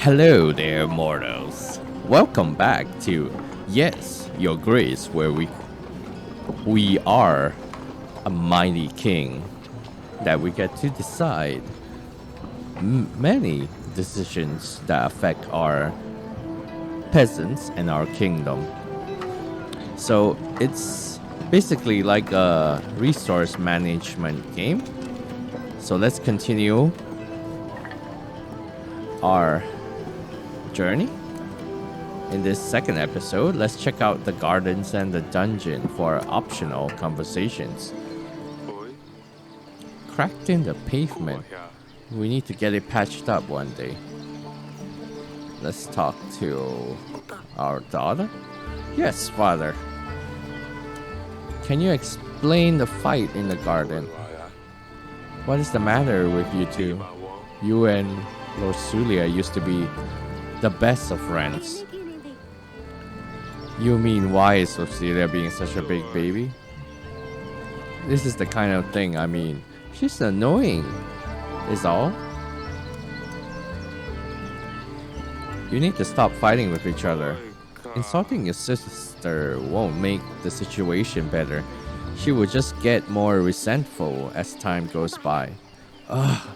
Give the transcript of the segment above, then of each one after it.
Hello there, mortals. Welcome back to Yes, Your Grace, where we are a mighty king that we get to decide many decisions that affect our peasants and our kingdom. So it's basically like a resource management game. So let's continue our journey. In this second episode, let's check out the gardens and the dungeon for optional conversations. Cracked in the pavement. We need to get it patched up one day. Let's talk to our daughter. Yes, father. Can you explain the fight in the garden? What is the matter with you two? You and Lord Sulia used to be the best of friends. You mean why is Lucia being such a big baby? This is the kind of thing, I mean, she's annoying, is all. You need to stop fighting with each other. Insulting your sister won't make the situation better. She will just get more resentful as time goes by. Ugh,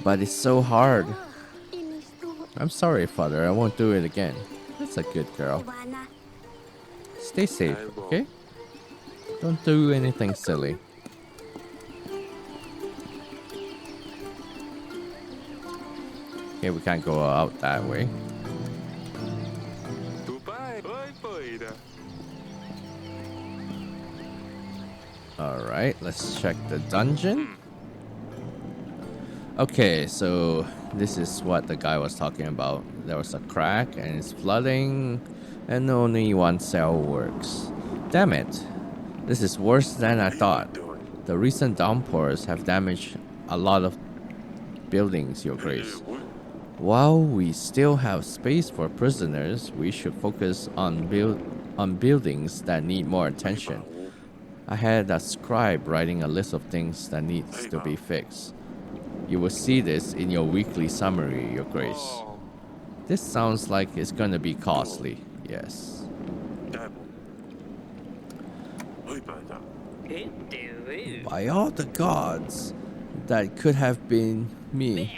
but it's so hard. I'm sorry, father, I won't do it again. That's a good girl. Stay safe, okay? Don't do anything silly. Okay, we can't go out that way. Alright, let's check the dungeon. Okay, so this is what the guy was talking about. There was a crack and it's flooding and only one cell works. Damn it. This is worse than I thought. The recent downpours have damaged a lot of buildings, Your Grace. While we still have space for prisoners, we should focus on buildings that need more attention. I had a scribe writing a list of things that needs to be fixed. You will see this in your weekly summary, Your Grace. This sounds like it's gonna be costly, yes. By all the gods, that could have been me.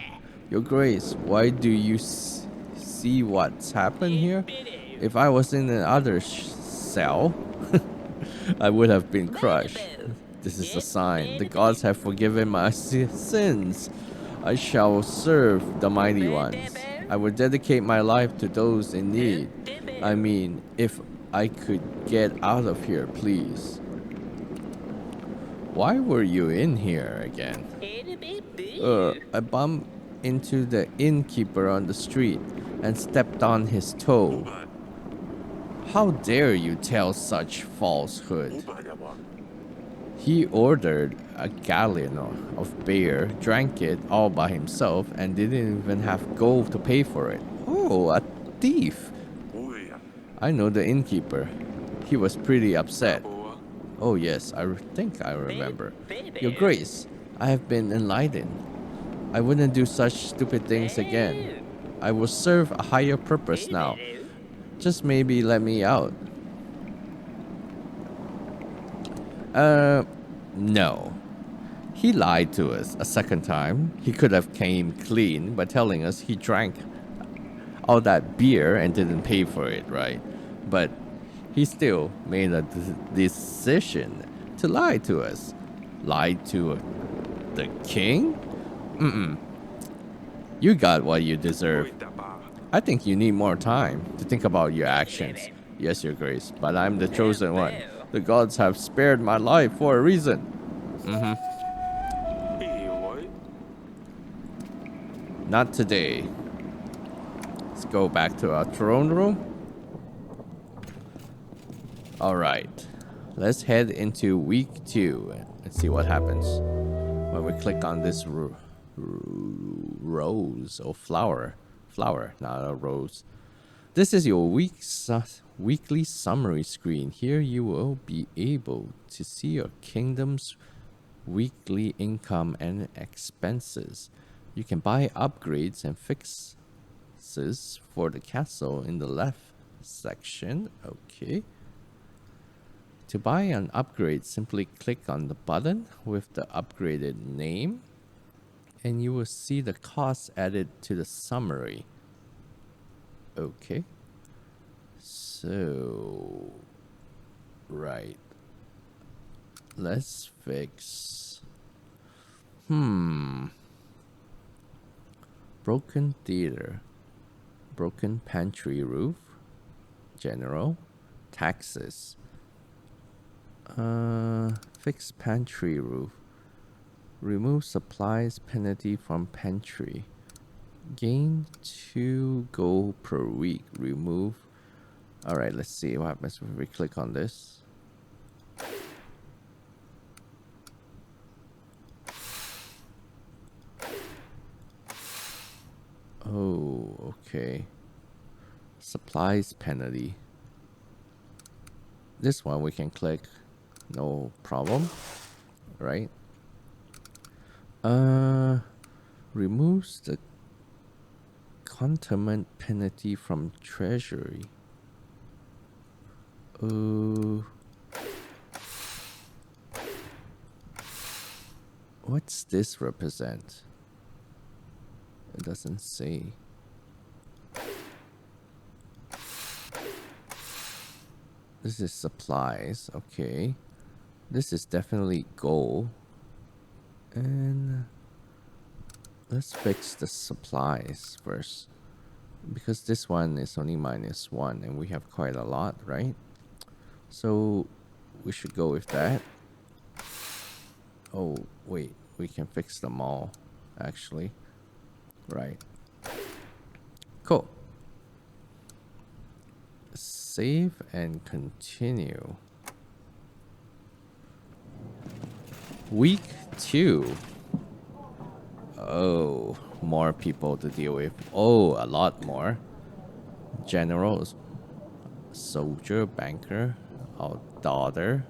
Your Grace, why do you see what's happened here? If I was in the other cell, I would have been crushed. This is a sign. The gods have forgiven my sins. I shall serve the mighty ones. I will dedicate my life to those in need. I mean, if I could get out of here, please. Why were you in here again? I bumped into the innkeeper on the street and stepped on his toe. How dare you tell such falsehood? He ordered a gallon of beer, drank it all by himself, and didn't even have gold to pay for it. Oh, a thief! I know the innkeeper. He was pretty upset. Oh yes, I think I remember. Your Grace, I have been enlightened. I wouldn't do such stupid things again. I will serve a higher purpose now. Just maybe let me out. No. He lied to us a second time. He could have came clean by telling us he drank all that beer and didn't pay for it, right? But he still made a decision to lie to us. Lied to the king? You got what you deserve. I think you need more time to think about your actions. Yes, Your Grace, but I'm the chosen one. The gods have spared my life for a reason. Not today. Let's go back to our throne room. Alright. Let's head into week 2. Let's see what happens when we click on this rose or flower. Flower, not a rose. This is your weekly summary screen. Here you will be able to see your kingdom's weekly income and expenses. You can buy upgrades and fix finances for the castle in the left section. Okay. To buy an upgrade, simply click on the button with the upgraded name, and you will see the cost added to the summary. Okay. So, right. Let's fix. Broken theater. Broken pantry roof. General. Taxes. Fix pantry roof. Remove supplies penalty from pantry. Gain 2 gold per week. Remove. Alright, let's see what happens if we click on this. Oh, okay. Supplies penalty. This one we can click. No problem. Right? Removes the containment penalty from treasury. What's this represent? It doesn't say. This is supplies, okay. This is definitely gold. And let's fix the supplies first, because this one is only -1 and we have quite a lot, right? So we should go with that. Oh, wait, we can fix them all, actually. Right. Cool. Save and continue. Week 2. Oh, more people to deal with. Oh, a lot more. Generals, soldier, banker, our daughter,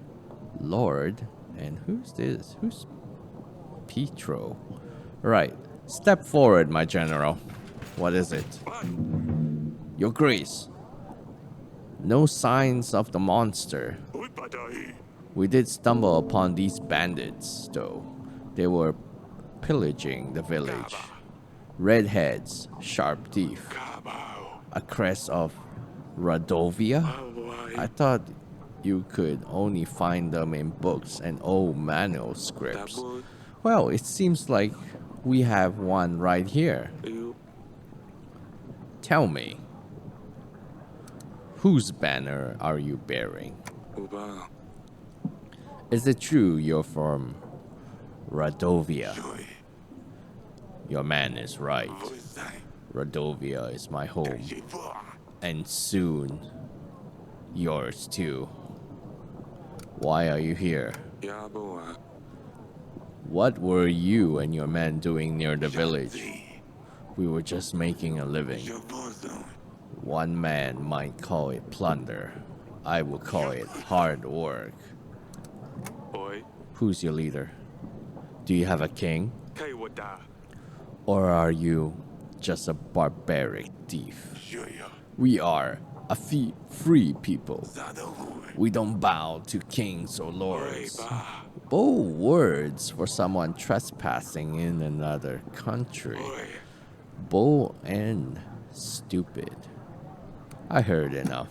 lord, and who's this? Who's Petro? Right. Step forward, my general. What is it? Your Grace. No signs of the monster. We did stumble upon these bandits, though. They were pillaging the village. Redheads, sharp teeth. A crest of Radovia? I thought you could only find them in books and old manuscripts. Well, it seems like we have one right here. Tell me, whose banner are you bearing? Is it true you're from Radovia? Your man is right. Radovia is my home. And soon, yours too. Why are you here? What were you and your men doing near the village? We were just making a living. One man might call it plunder. I would call it hard work. Who's your leader? Do you have a king? Or are you just a barbaric thief? We are a free people. We don't bow to kings or lords. Bold words for someone trespassing in another country. Bold and stupid. I heard enough.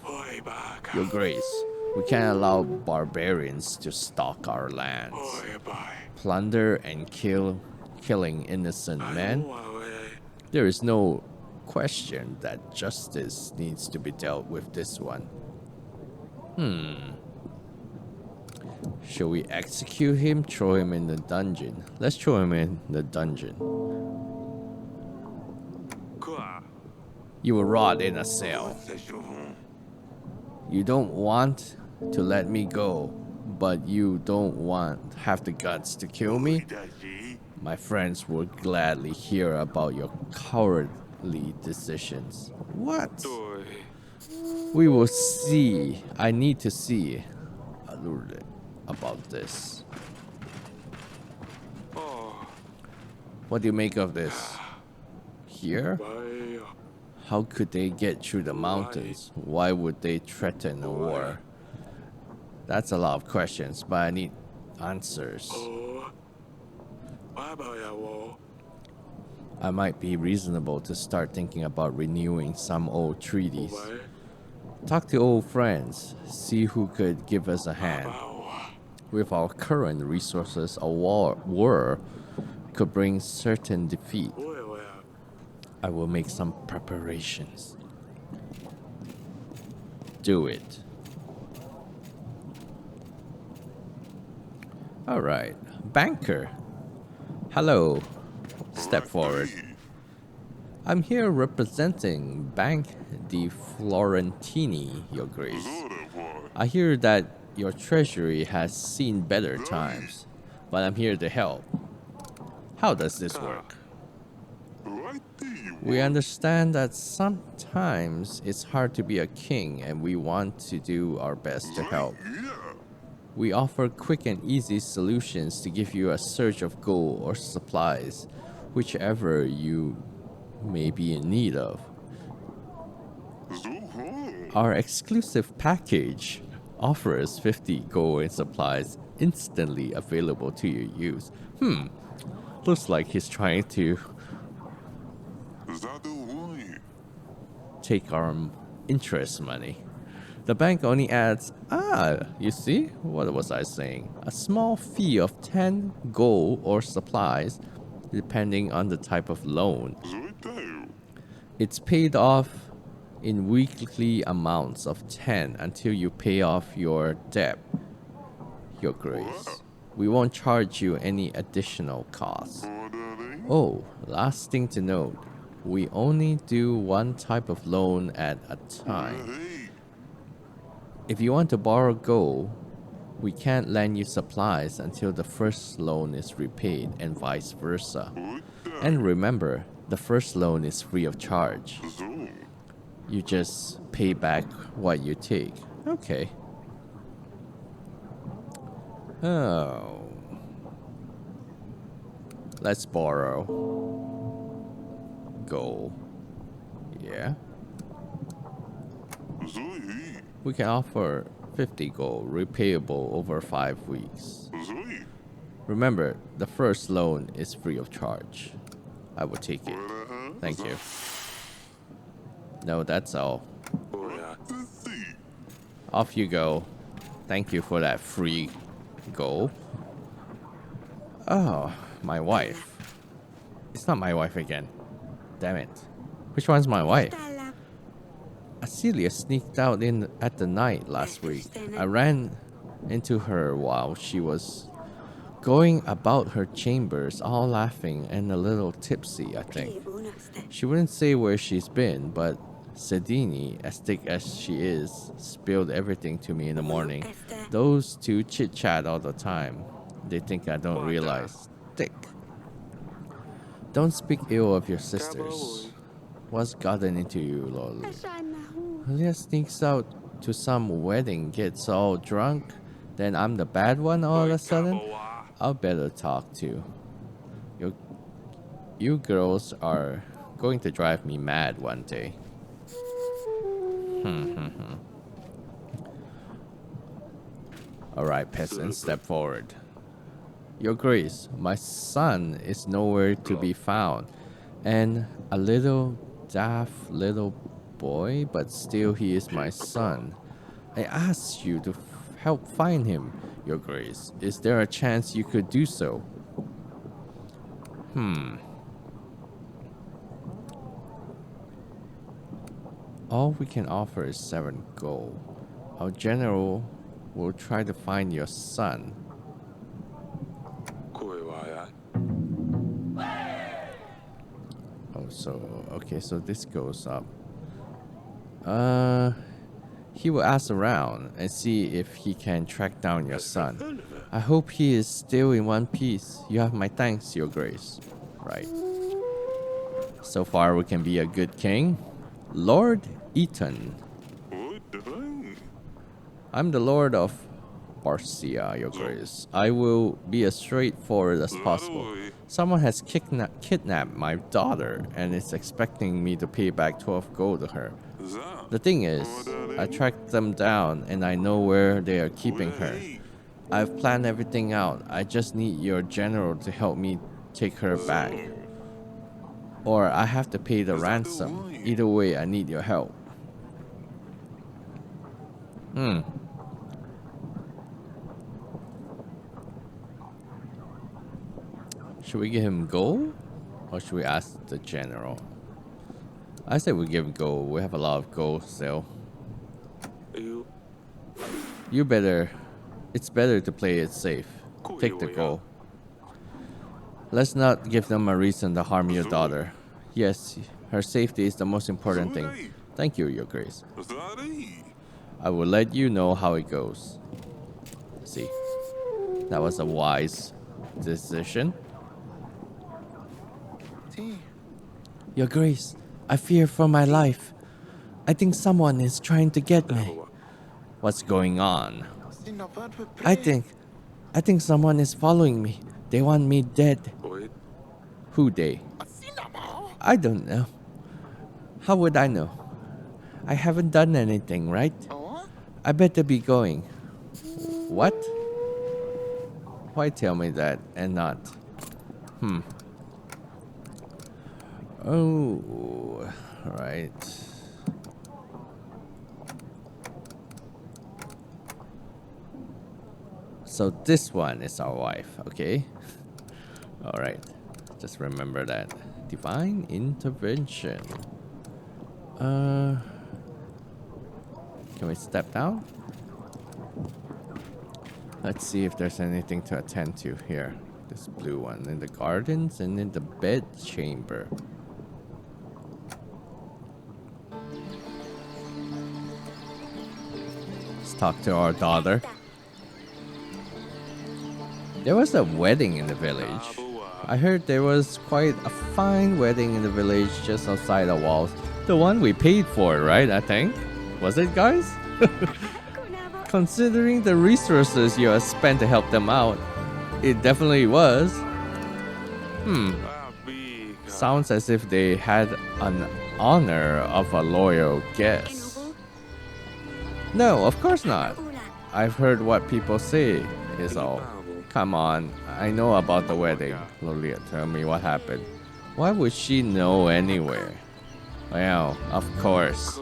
Your Grace, we can't allow barbarians to stalk our lands. Plunder and killing innocent men. There is no question that justice needs to be dealt with this one. Should we execute him, throw him in the dungeon? Let's throw him in the dungeon. You will rot in a cell. You don't want to let me go, but you don't have the guts to kill me? My friends will gladly hear about your cowardly decisions. What? We will see. I need to see a little bit about this. What do you make of this? Here? How could they get through the mountains? Why would they threaten a war? That's a lot of questions, but I need answers. I might be reasonable to start thinking about renewing some old treaties. Talk to old friends, see who could give us a hand. With our current resources, a war could bring certain defeat. I will make some preparations. Do it. Alright, banker. Hello. Step forward. I'm here representing Bank di Florentini, Your Grace. I hear that your treasury has seen better times, but I'm here to help. How does this work? We understand that sometimes it's hard to be a king, and we want to do our best to help. We offer quick and easy solutions to give you a surge of gold or supplies, whichever you may be in need of. Our exclusive package offers 50 gold and supplies instantly available to your use. Looks like he's trying to take our interest money. The bank only adds, you see? What was I saying? A small fee of 10 gold or supplies, depending on the type of loan. It's paid off in weekly amounts of 10 until you pay off your debt, Your Grace. We won't charge you any additional costs. Oh, last thing to note, we only do one type of loan at a time. If you want to borrow gold, we can't lend you supplies until the first loan is repaid, and vice versa. And remember, the first loan is free of charge. You just pay back what you take. Okay. Oh. Let's borrow gold. Yeah. We can offer 50 gold, repayable over 5 weeks. Remember, the first loan is free of charge. I will take it. Thank you. No, that's all. Off you go. Thank you for that free gold. Oh, my wife. It's not my wife again. Damn it. Which one's my wife? Celia sneaked out in at the night last week. I ran into her while she was going about her chambers, all laughing and a little tipsy, I think. She wouldn't say where she's been, but Sedini, as thick as she is, spilled everything to me in the morning. Those two chit-chat all the time. They think I don't realize. Thick. Don't speak ill of your sisters. What's gotten into you, Lolly? Leah sneaks out to some wedding, gets all drunk, then I'm the bad one all of a sudden? I'll better talk to. You girls are going to drive me mad one day. Alright, peasant, step forward. Your Grace, my son is nowhere to be found, and a little daft little boy, but still he is my son. I asked you to help find him, Your Grace. Is there a chance you could do so? All we can offer is 7 gold. Our general will try to find your son. Oh, so this goes up. He will ask around and see if he can track down your son. I hope he is still in one piece. You have my thanks, Your Grace. Right. So far we can be a good king. Lord Eaton. I'm the Lord of Barcia, Your Grace. I will be as straightforward as possible. Someone has kidnapped my daughter and is expecting me to pay back 12 gold to her. The thing is, I tracked them down and I know where they are keeping her. I've planned everything out. I just need your general to help me take her back. Or I have to pay the ransom. Either way, I need your help. Should we give him gold? Or should we ask the general? I say we give him gold. We have a lot of gold still. You better... It's better to play it safe. Take the gold. Let's not give them a reason to harm your daughter. Yes, her safety is the most important thing. Thank you, Your Grace. I will let you know how it goes. See, that was a wise decision. Your Grace, I fear for my life. I think someone is trying to get me. What's going on? I think someone is following me. They want me dead. Who they? I don't know. How would I know? I haven't done anything, right? I better be going. What? Why tell me that and not? Oh, right. So this one is our wife, okay? All right. Just remember that. Divine intervention. Can we step down? Let's see if there's anything to attend to here. This blue one in the gardens and in the bed chamber. Let's talk to our daughter. There was a wedding in the village. I heard there was quite a fine wedding in the village just outside the walls. The one we paid for, right? I think. Was it, guys? Considering the resources you have spent to help them out, it definitely was. Sounds as if they had an honor of a loyal guest. No, of course not. I've heard what people say is all. Come on, I know about the wedding. Lolia, tell me what happened. Why would she know anywhere? Well, of course.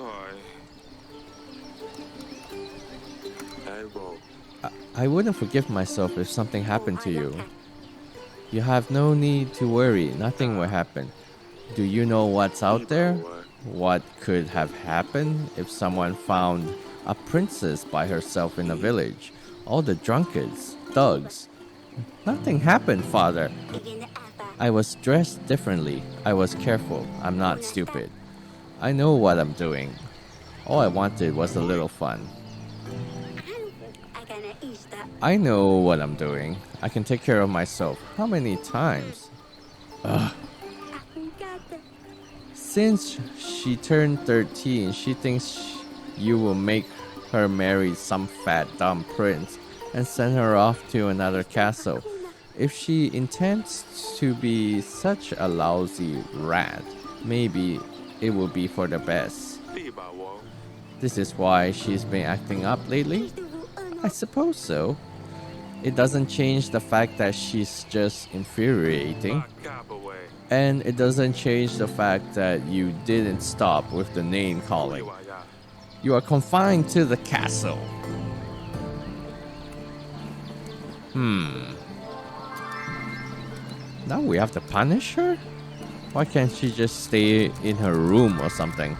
I wouldn't forgive myself if something happened to you. You have no need to worry. Nothing will happen. Do you know what's out there? What could have happened if someone found a princess by herself in a village? All the drunkards, thugs. Nothing happened, father. I was dressed differently. I was careful. I'm not stupid. I know what I'm doing. All I wanted was a little fun. I know what I'm doing. I can take care of myself. How many times? Ugh. Since she turned 13, she thinks you will make her marry some fat dumb prince and send her off to another castle. If she intends to be such a lousy rat, maybe it will be for the best. This is why she's been acting up lately? I suppose so. It doesn't change the fact that she's just infuriating. And it doesn't change the fact that you didn't stop with the name calling. You are confined to the castle. Now we have to punish her? Why can't she just stay in her room or something?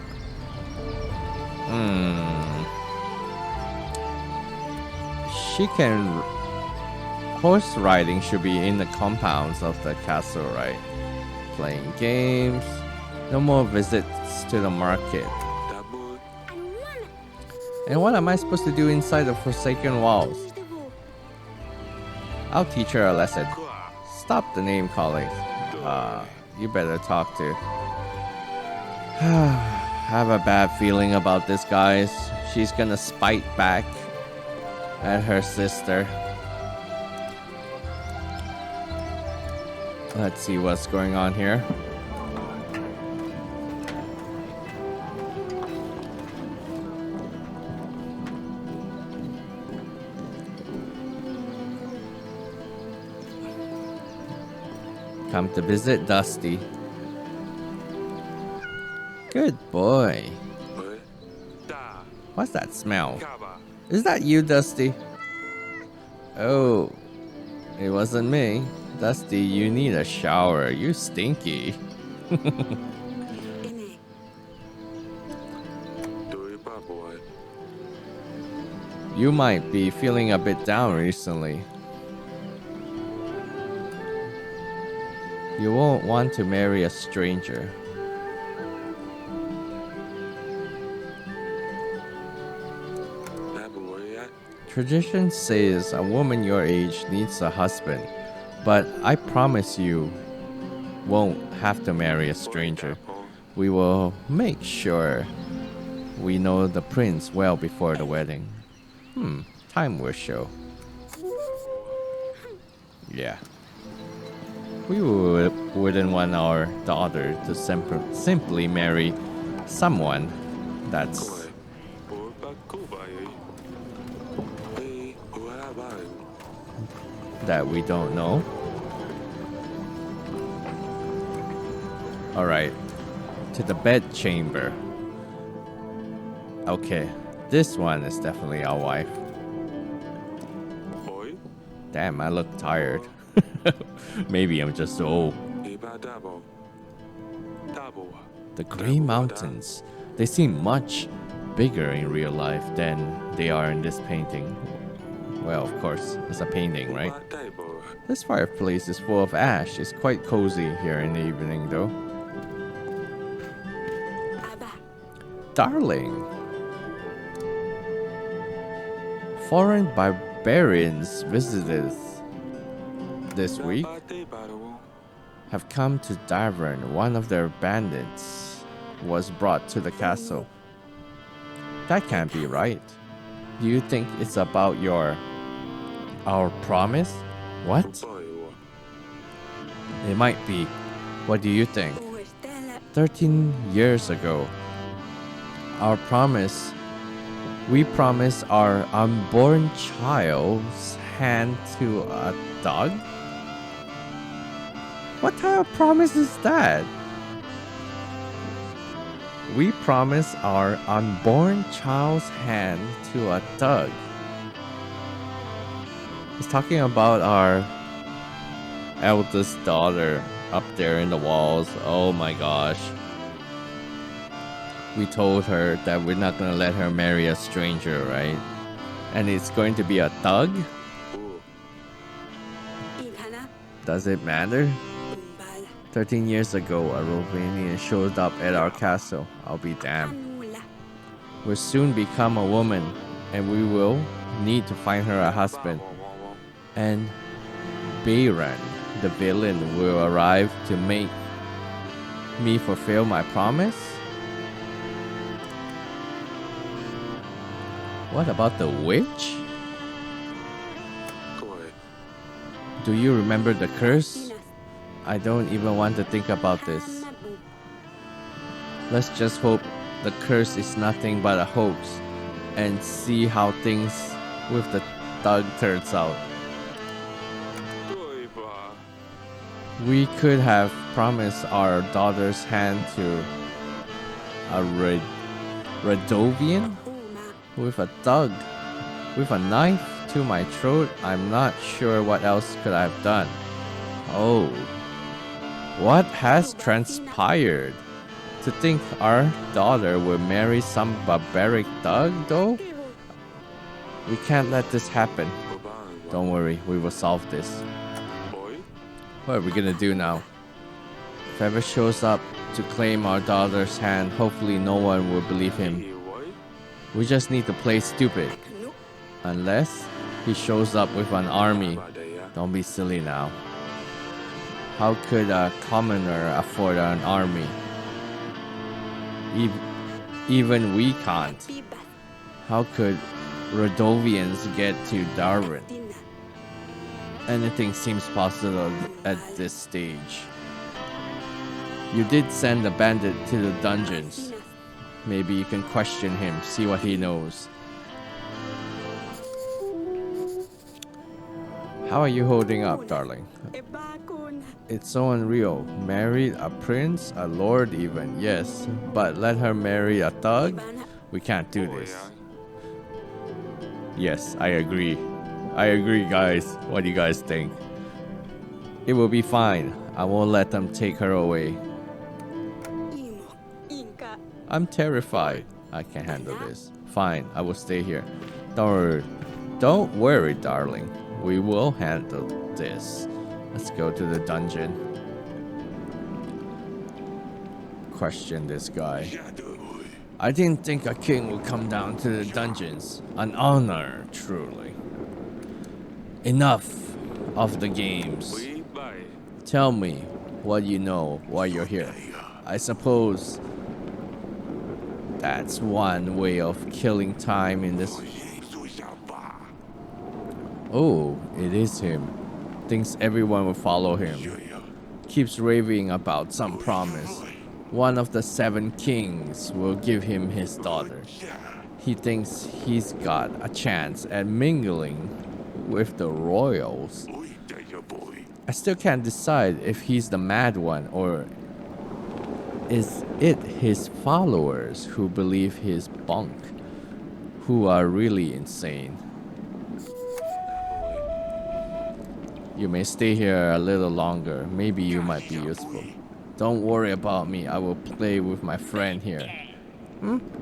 She can... Horse riding should be in the compounds of the castle, right? Playing games. No more visits to the market. And what am I supposed to do inside the forsaken walls? I'll teach her a lesson. Stop the name calling. You better talk to. I have a bad feeling about this, guys. She's gonna spite back. at her sister. Let's see what's going on here. Come to visit Dusty. Good boy. What's that smell? Is that you, Dusty? Oh, it wasn't me. Dusty, you need a shower. You stinky. You might be feeling a bit down recently. You won't want to marry a stranger. Tradition says a woman your age needs a husband, but I promise you won't have to marry a stranger. We will make sure we know the prince well before the wedding. Time will show. Yeah. We wouldn't want our daughter to simply marry someone that's that we don't know. Alright, to the bedchamber. Okay, this one is definitely our wife. Damn, I look tired. Maybe I'm just old. The Grey Mountains. They seem much bigger in real life than they are in this painting. Well, of course, it's a painting, right? This fireplace is full of ash. It's quite cozy here in the evening, though. Darling. Foreign barbarians visited this week have come to Davern. One of their bandits was brought to the castle. That can't be right. Do you think it's about our promise? What? It might be. What do you think? 13 years ago, we promised our unborn child's hand to a dog? What kind of promise is that? We promised our unborn child's hand to a dog. It's talking about our eldest daughter up there in the walls. Oh my gosh. We told her that we're not gonna let her marry a stranger, right? And it's going to be a thug? Does it matter? 13 years ago, a Romanian showed up at our castle. I'll be damned. We'll soon become a woman, and we will need to find her a husband. And Davern, the villain, will arrive to make me fulfill my promise? What about the witch? Do you remember the curse? I don't even want to think about this. Let's just hope the curse is nothing but a hoax and see how things with the thug turns out. We could have promised our daughter's hand to a Radovian with a thug with a knife to my throat. I'm not sure what else could I have done. Oh. What has transpired? To think our daughter will marry some barbaric thug, though? We can't let this happen. Don't worry, we will solve this. What are we gonna do now? If ever shows up to claim our daughter's hand, hopefully no one will believe him. We just need to play stupid. Unless he shows up with an army. Don't be silly now. How could a commoner afford an army? Even we can't. How could Rodovians get to Davern. Anything seems possible at this stage. You did send a bandit to the dungeons. Maybe you can question him, see what he knows. How are you holding up, darling? It's so unreal. Married a prince, a lord even, yes. But let her marry a thug? We can't do this. Yes, I agree. I agree, guys. What do you guys think? It will be fine. I won't let them take her away. I'm terrified. I can't handle this. Fine, I will stay here. Don't worry, darling. We will handle this. Let's go to the dungeon. Question this guy. I didn't think a king would come down to the dungeons. An honor, truly. Enough of the games. Tell me what you know while you're here. I suppose that's one way of killing time in this. Oh, it is him. Thinks everyone will follow him. Keeps raving about some promise. One of the 7 kings will give him his daughter. He thinks he's got a chance at mingling with the royals. I still can't decide if he's the mad one or is it his followers who believe he's bunk, who are really insane. You may stay here a little longer. Maybe you might be useful. Don't worry about me. I will play with my friend here.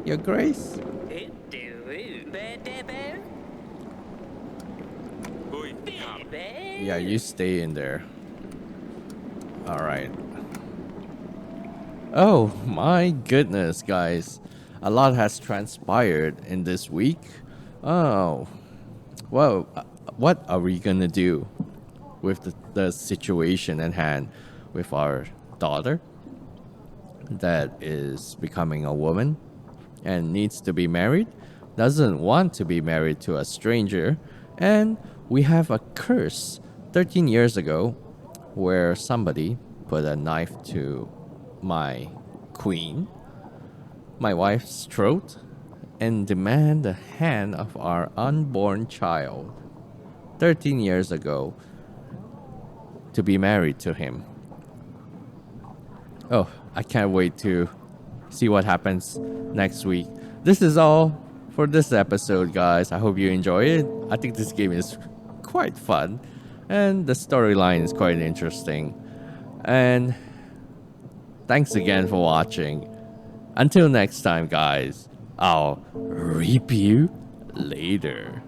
Your Grace? Yeah, you stay in there. Alright. Oh my goodness, guys. A lot has transpired in this week. Oh. Well, what are we gonna do with the situation at hand with our daughter that is becoming a woman and needs to be married, doesn't want to be married to a stranger, and we have a curse 13 years ago where somebody put a knife to my queen, my wife's throat, and demand the hand of our unborn child 13 years ago to be married to him. Oh, I can't wait to see what happens next week. This is all for this episode, guys. I hope you enjoy it. I think this game is quite fun and the storyline is quite interesting. And thanks again for watching. Until next time, guys, I'll reap you later.